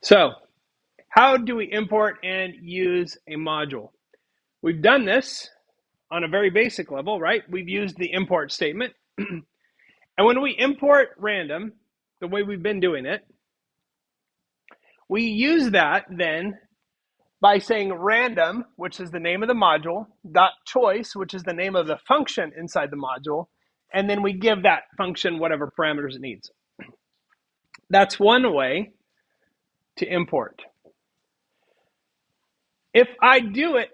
So, how do we import and use a module? We've done this on a very basic level, right? We've used the import statement. And when we import random, the way we've been doing it, we use that then by saying random, which is the name of the module, dot choice, which is the name of the function inside the module, and then we give that function whatever parameters it needs. That's one way to import. If I do it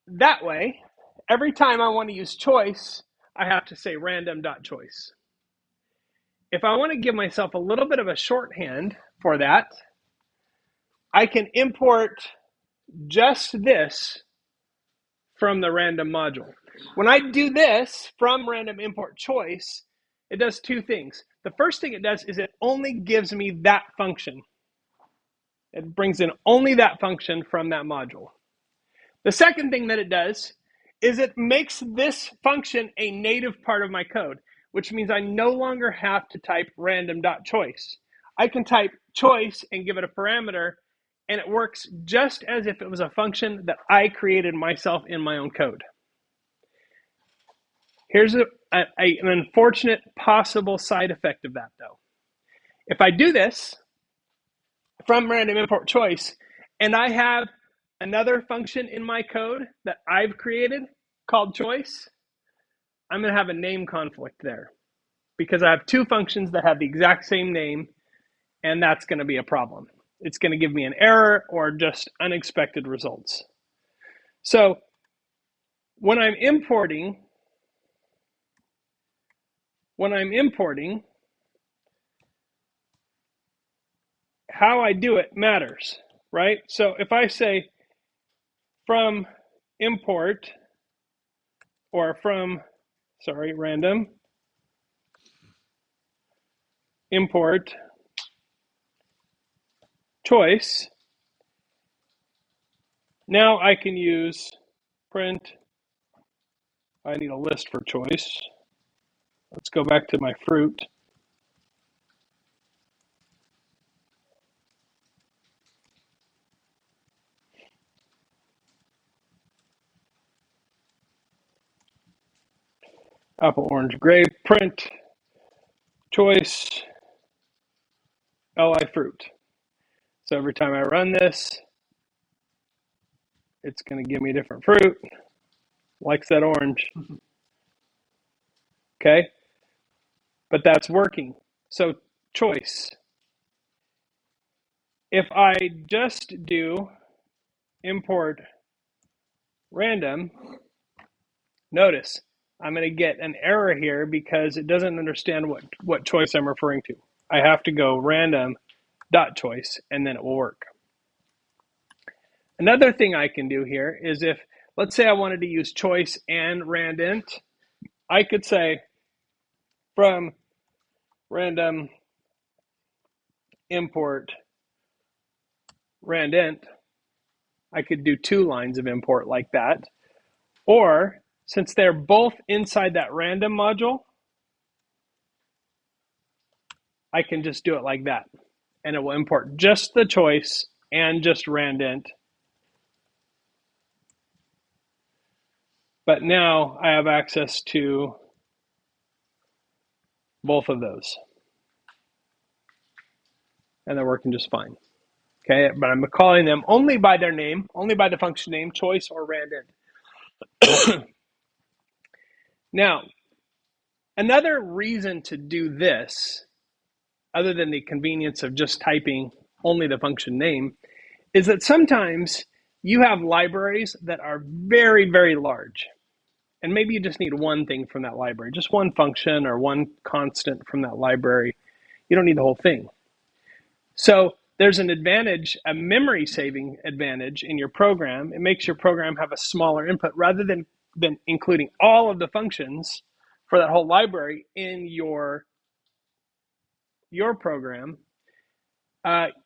that way, every time I want to use choice, I have to say random.choice. If I want to give myself a little bit of a shorthand for that, I can import just this from the random module. When I do this from random import choice, it does two things. The first thing it does is it only gives me that function. It brings in only that function from that module. The second thing that it does is it makes this function a native part of my code, which means I no longer have to type random.choice. I can type choice and give it a parameter, and it works just as if it was a function that I created myself in my own code. Here's an unfortunate possible side effect of that, though. If I do this from random import choice, and I have another function in my code that I've created called choice, I'm going to have a name conflict there because I have two functions that have the exact same name, and that's going to be a problem. It's going to give me an error or just unexpected results. So when I'm importing, how I do it matters, right? So if I say from import or random import choice, now I can use print. I need a list for choice. Let's go back to my fruit. Apple, orange, grape, print, choice, li fruit. So every time I run this, it's going to give me a different fruit, likes that orange. Okay? But that's working. So choice. If I just do import random, notice I'm going to get an error here because it doesn't understand what choice I'm referring to. I have to go random.choice and then it will work. Another thing I can do here is if, let's say I wanted to use choice and randint, I could say from random import randint, I could do two lines of import like that. Or since they're both inside that random module, I can just do it like that. And it will import just the choice and just randint. But now I have access to both of those. And they're working just fine. Okay, but I'm calling them only by their name, only by the function name, choice or randint. Now, another reason to do this, other than the convenience of just typing only the function name, is that sometimes you have libraries that are very, very large. And maybe you just need one thing from that library, just one function or one constant from that library. You don't need the whole thing. So there's an advantage, a memory saving advantage in your program. It makes your program have a smaller input rather than including all of the functions for that whole library in your program.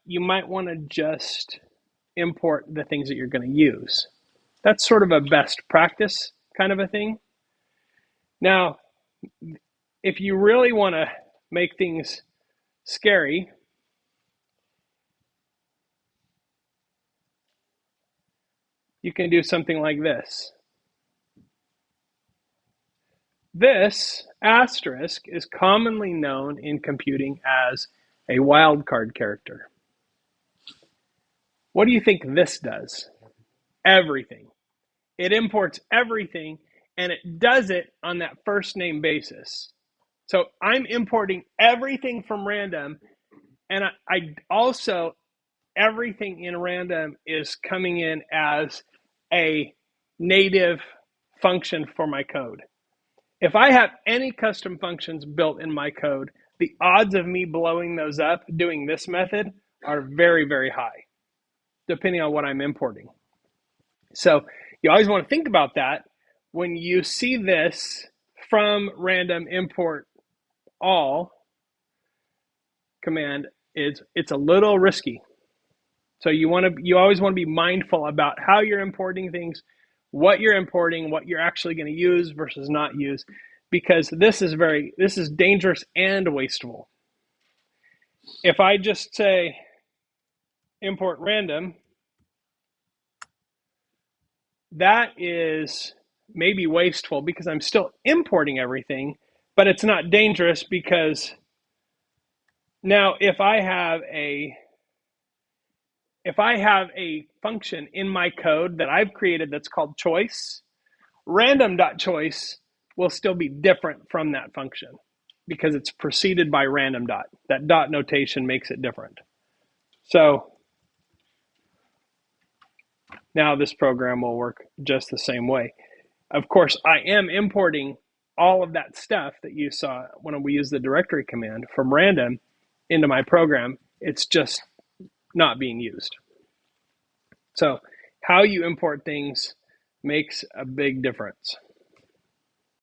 You might want to just import the things that you're going to use. That's sort of a best practice kind of a thing. Now, if you really want to make things scary, you can do something like this. This asterisk is commonly known in computing as a wildcard character. What do you think this does? Everything. It imports everything, and it does it on that first name basis. So I'm importing everything from random, and I also, everything in random is coming in as a native function for my code. If I have any custom functions built in my code, the odds of me blowing those up doing this method are very, very high, depending on what I'm importing. So you always want to think about that when you see this from random import all command. It's a little risky. So you always want to be mindful about how you're importing things, what you're importing, what you're actually going to use versus not use, because this is dangerous and wasteful. If I just say import random, that is maybe wasteful because I'm still importing everything, but it's not dangerous because now if I have a function in my code that I've created that's called choice, random.choice will still be different from that function because it's preceded by random dot. That dot notation makes it different. So now this program will work just the same way. Of course, I am importing all of that stuff that you saw when we use the directory command from random into my program. It's just not being used. So how you import things makes a big difference.